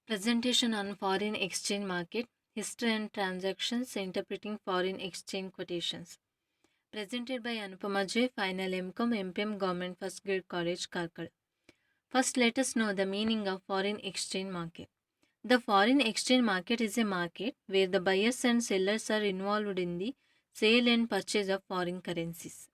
Presentation on foreign exchange market, history and transactions, interpreting foreign exchange quotations. Presented by Anupama J, Final MCom, MPM Government First Grade College, Karkal. First, let us know the meaning of foreign exchange market. The foreign exchange market is a market where the buyers and sellers are involved in the sale and purchase of foreign currencies.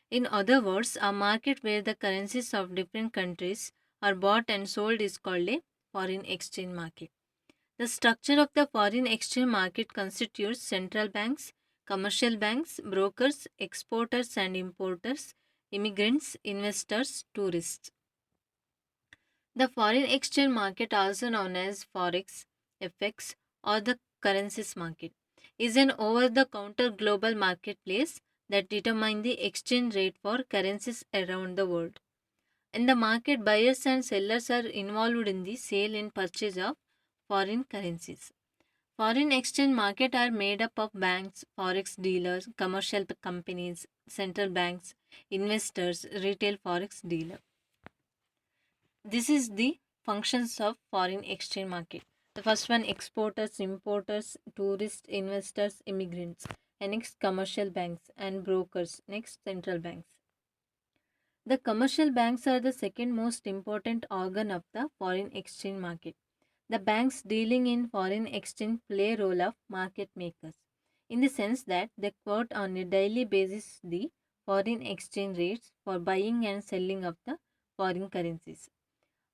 In other words, a market where the currencies of different countries are bought and sold is called a foreign exchange market. The structure of the foreign exchange market constitutes central banks, commercial banks, brokers, exporters and importers, immigrants, investors, tourists. The foreign exchange market, also known as Forex, FX, or the currencies market, is an over the counter global marketplace that determines the exchange rate for currencies around the world. In the market, buyers and sellers are involved in the sale and purchase of foreign currencies. Foreign exchange market are made up of banks, forex dealers, commercial companies, central banks, investors, retail forex dealer. This is the functions of foreign exchange market. The first one, exporters, importers, tourists, investors, immigrants, and next commercial banks and brokers, next central banks. The commercial banks are the second most important organ of the foreign exchange market. The banks dealing in foreign exchange play a role of market makers in the sense that they quote on a daily basis the foreign exchange rates for buying and selling of the foreign currencies.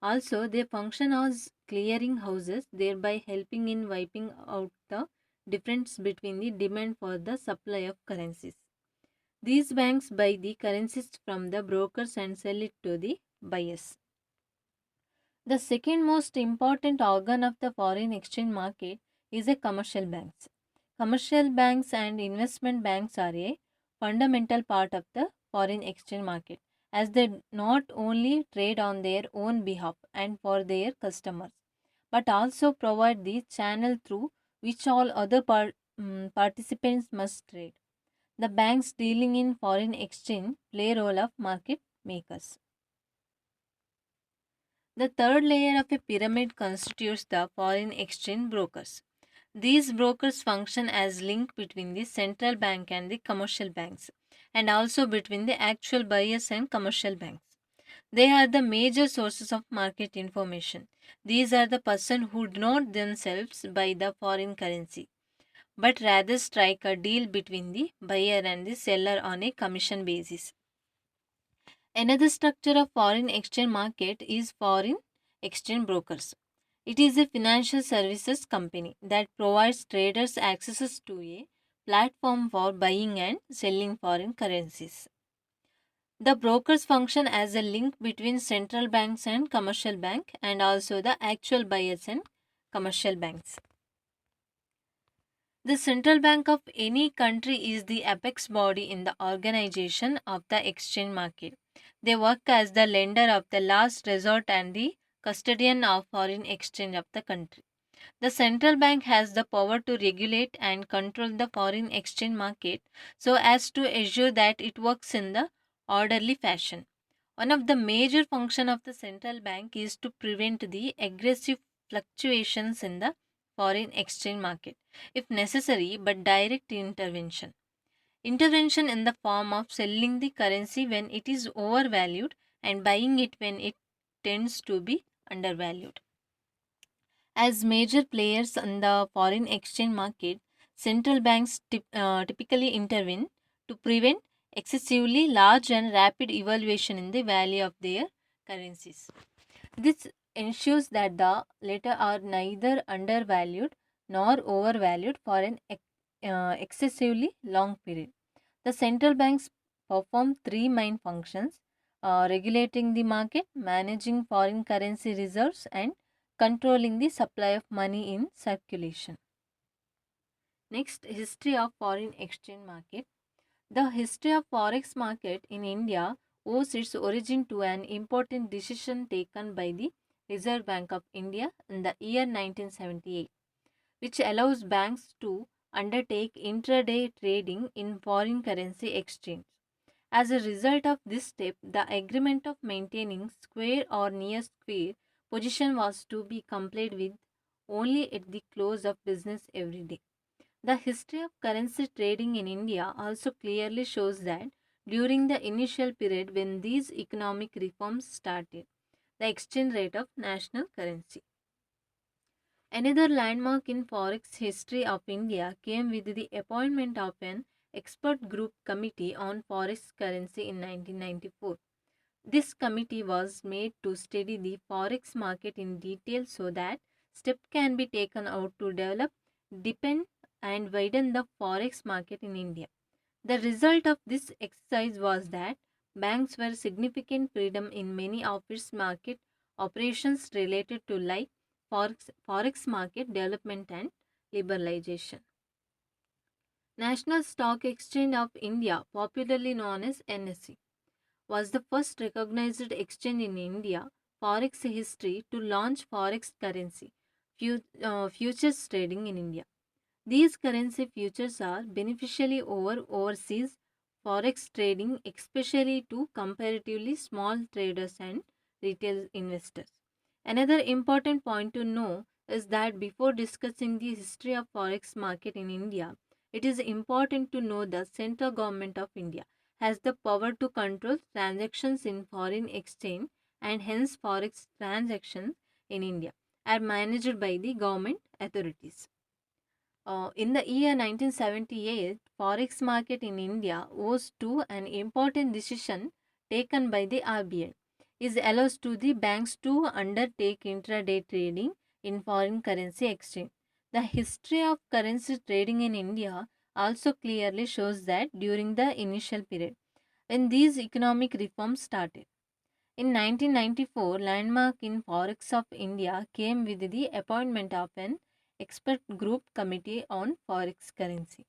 Also, they function as clearing houses, thereby helping in wiping out the difference between the demand for the supply of currencies. These banks buy the currencies from the brokers and sell it to the buyers. The second most important organ of the foreign exchange market is a commercial banks. Commercial banks and investment banks are a fundamental part of the foreign exchange market as they not only trade on their own behalf and for their customers but also provide the channel through which all other participants must trade. The banks dealing in foreign exchange play a role of market makers. The third layer of a pyramid constitutes the foreign exchange brokers. These brokers function as link between the central bank and the commercial banks and also between the actual buyers and commercial banks. They are the major sources of market information. These are the person who do not themselves buy the foreign currency but rather strike a deal between the buyer and the seller on a commission basis. Another structure of foreign exchange market is foreign exchange brokers. It is a financial services company that provides traders access to a platform for buying and selling foreign currencies. The brokers function as a link between central banks and commercial bank and also the actual buyers and commercial banks. The central bank of any country is the apex body in the organization of the exchange market. They work as the lender of the last resort and the custodian of foreign exchange of the country. The central bank has the power to regulate and control the foreign exchange market so as to ensure that it works in the orderly fashion. One of the major functions of the central bank is to prevent the aggressive fluctuations in the foreign exchange market, if necessary, but direct intervention. Intervention in the form of selling the currency when it is overvalued and buying it when it tends to be undervalued. As major players in the foreign exchange market, central banks typically intervene to prevent excessively large and rapid evaluation in the value of their currencies. This ensures that the latter are neither undervalued nor overvalued for an excessively long period. The central banks perform three main functions: regulating the market, managing foreign currency reserves, and controlling the supply of money in circulation. Next, history of foreign exchange market. The history of forex market in India owes its origin to an important decision taken by the Reserve Bank of India in the year 1978, which allows banks to undertake intraday trading in foreign currency exchange. As a result of this step, the agreement of maintaining square or near square position was to be complied with only at the close of business every day. The history of currency trading in India also clearly shows that during the initial period when these economic reforms started, the exchange rate of national currency. Another landmark in forex history of India came with the appointment of an expert group committee on forex currency in 1994. This committee was made to study the forex market in detail so that steps can be taken out to develop, deepen, and widen the forex market in India. The result of this exercise was that banks were significant freedom in many of its market operations related to like forex market development and liberalization. National Stock Exchange of India, popularly known as NSE, was the first recognized exchange in India forex history to launch forex currency futures trading in India. These currency futures are beneficially over overseas forex trading, especially to comparatively small traders and retail investors. Another important point to know is that before discussing the history of forex market in India, it is important to know the central government of India has the power to control transactions in foreign exchange, and hence forex transactions in India are managed by the government authorities. In the year 1978, forex market in India owes to an important decision taken by the RBI. It allows to the banks to undertake intraday trading in foreign currency exchange. The history of currency trading in India also clearly shows that during the initial period when these economic reforms started. In 1994, landmark in Forex of India came with the appointment of an expert group committee on forex currency.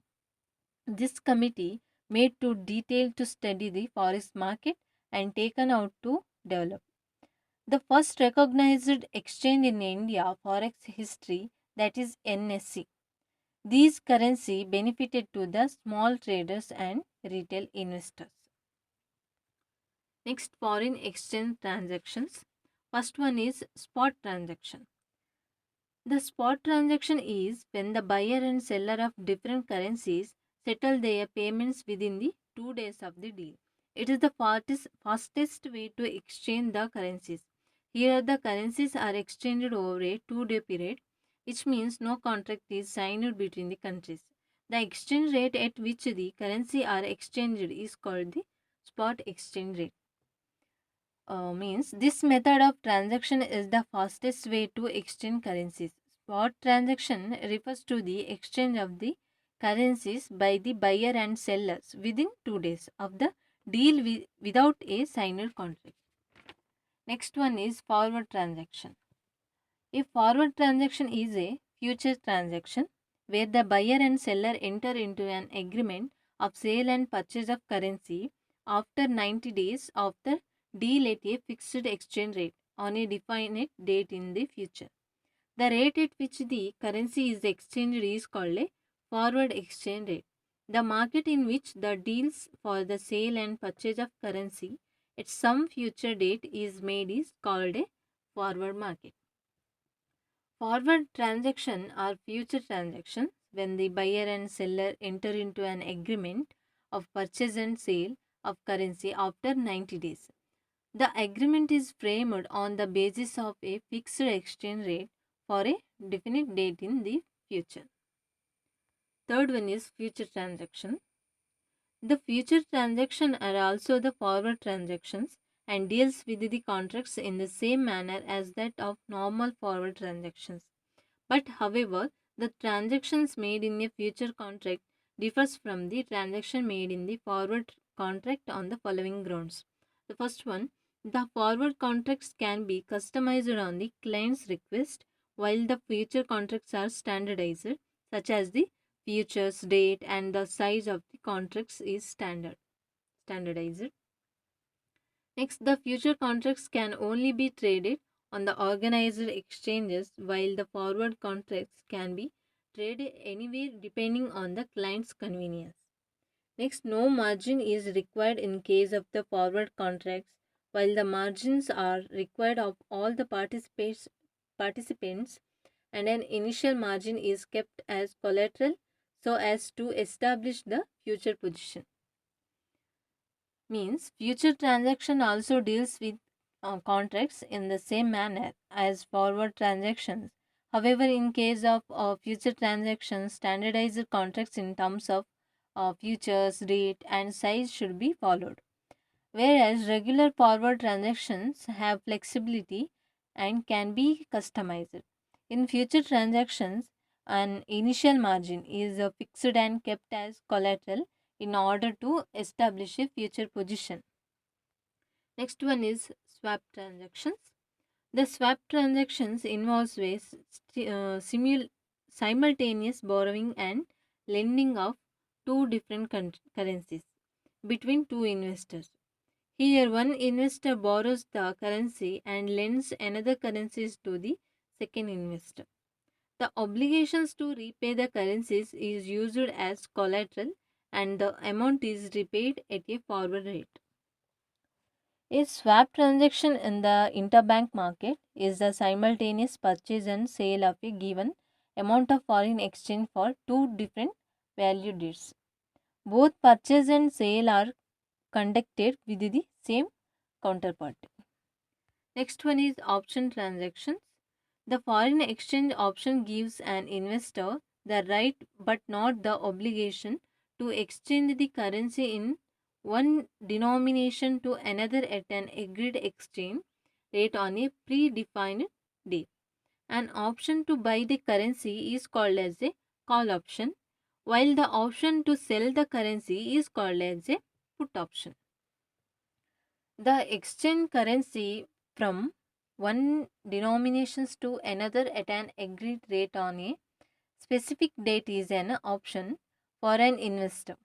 This committee made to detail to study the forex market and taken out to develop. The first recognized exchange in India forex history, that is NSE. These currency benefited to the small traders and retail investors. Next, foreign exchange transactions. First one is spot transaction. The spot transaction is when the buyer and seller of different currencies settle their payments within the 2 days of the deal. It is the fastest way to exchange the currencies. Here, the currencies are exchanged over a 2 day period, which means no contract is signed between the countries. The exchange rate at which the currency are exchanged is called the spot exchange rate. Means this method of transaction is the fastest way to exchange currencies. Spot transaction refers to the exchange of the currencies by the buyer and sellers within 2 days of the deal without a signed contract. Next one is forward transaction. A forward transaction is a future transaction where the buyer and seller enter into an agreement of sale and purchase of currency after 90 days of the deal at a fixed exchange rate on a definite date in the future. The rate at which the currency is exchanged is called a forward exchange rate. The market in which the deals for the sale and purchase of currency at some future date is made is called a forward market. Forward transaction are future transactions when the buyer and seller enter into an agreement of purchase and sale of currency after 90 days. The agreement is framed on the basis of a fixed exchange rate for a definite date in the future. Third one is future transaction. The future transaction are also the forward transactions and deals with the contracts in the same manner as that of normal forward transactions. But however, the transactions made in a future contract differs from the transaction made in the forward contract on the following grounds. The first one, the forward contracts can be customized on the client's request, while the future contracts are standardized, such as the futures date and the size of the contracts is standardized. Next, the future contracts can only be traded on the organized exchanges, while the forward contracts can be traded anywhere depending on the client's convenience. Next, no margin is required in case of the forward contracts, while the margins are required of all the participants and an initial margin is kept as collateral so as to establish the future position. Means future transaction also deals with contracts in the same manner as forward transactions. However, in case of future transactions, standardized contracts in terms of futures, rate, and size should be followed. Whereas regular forward transactions have flexibility and can be customized. In future transactions, an initial margin is fixed and kept as collateral in order to establish a future position. Next one is swap transactions. The swap transactions involves simultaneous borrowing and lending of two different currencies between two investors. Here, one investor borrows the currency and lends another currencies to the second investor. The obligations to repay the currencies is used as collateral and the amount is repaid at a forward rate. A swap transaction in the interbank market is the simultaneous purchase and sale of a given amount of foreign exchange for two different value deeds. Both purchase and sale are conducted with the same counterparty. Next one is option transactions. The foreign exchange option gives an investor the right but not the obligation to exchange the currency in one denomination to another at an agreed exchange rate on a predefined day. An option to buy the currency is called as a call option, while the option to sell the currency is called as a put option. The exchange currency from one denominations to another at an agreed rate on a specific date is an option for an investor.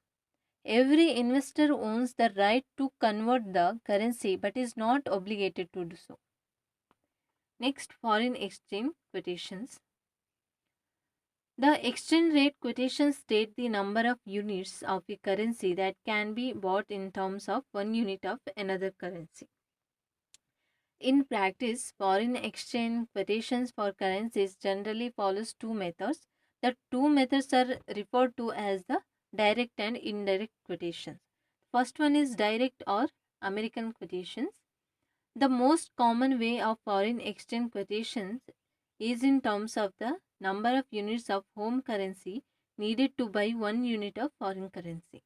Every investor owns the right to convert the currency but is not obligated to do so. Next, foreign exchange quotations. The exchange rate quotations state the number of units of a currency that can be bought in terms of one unit of another currency. In practice, foreign exchange quotations for currencies generally follows two methods. The two methods are referred to as the direct and indirect quotations. First one is direct or American quotations. The most common way of foreign exchange quotations is in terms of the number of units of home currency needed to buy one unit of foreign currency.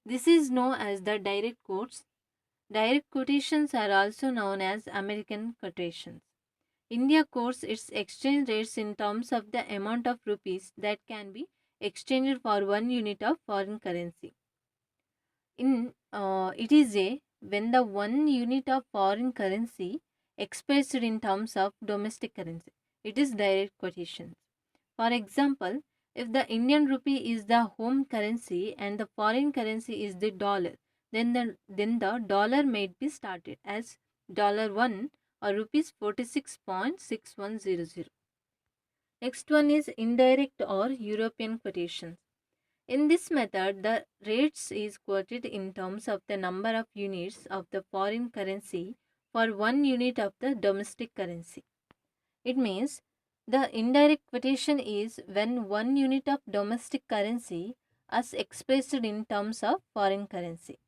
This is known as the direct quotes. Direct quotations are also known as American quotations. India quotes its exchange rates in terms of the amount of rupees that can be exchanged for one unit of foreign currency. It is a when the one unit of foreign currency expressed in terms of domestic currency. It is direct quotations. For example, if the Indian rupee is the home currency and the foreign currency is the dollar, then the dollar may be started as $1 or rupees 46.6100. Next one is indirect or European quotations. In this method, the rates is quoted in terms of the number of units of the foreign currency for one unit of the domestic currency. It means the indirect quotation is when one unit of domestic currency is expressed in terms of foreign currency.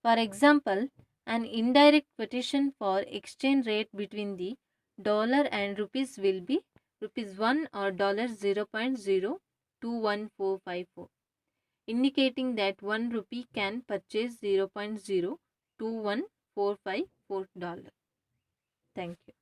For example, an indirect quotation for exchange rate between the dollar and rupees will be rupees 1 or $0.021454, indicating that 1 rupee can purchase $0.021454. Thank you.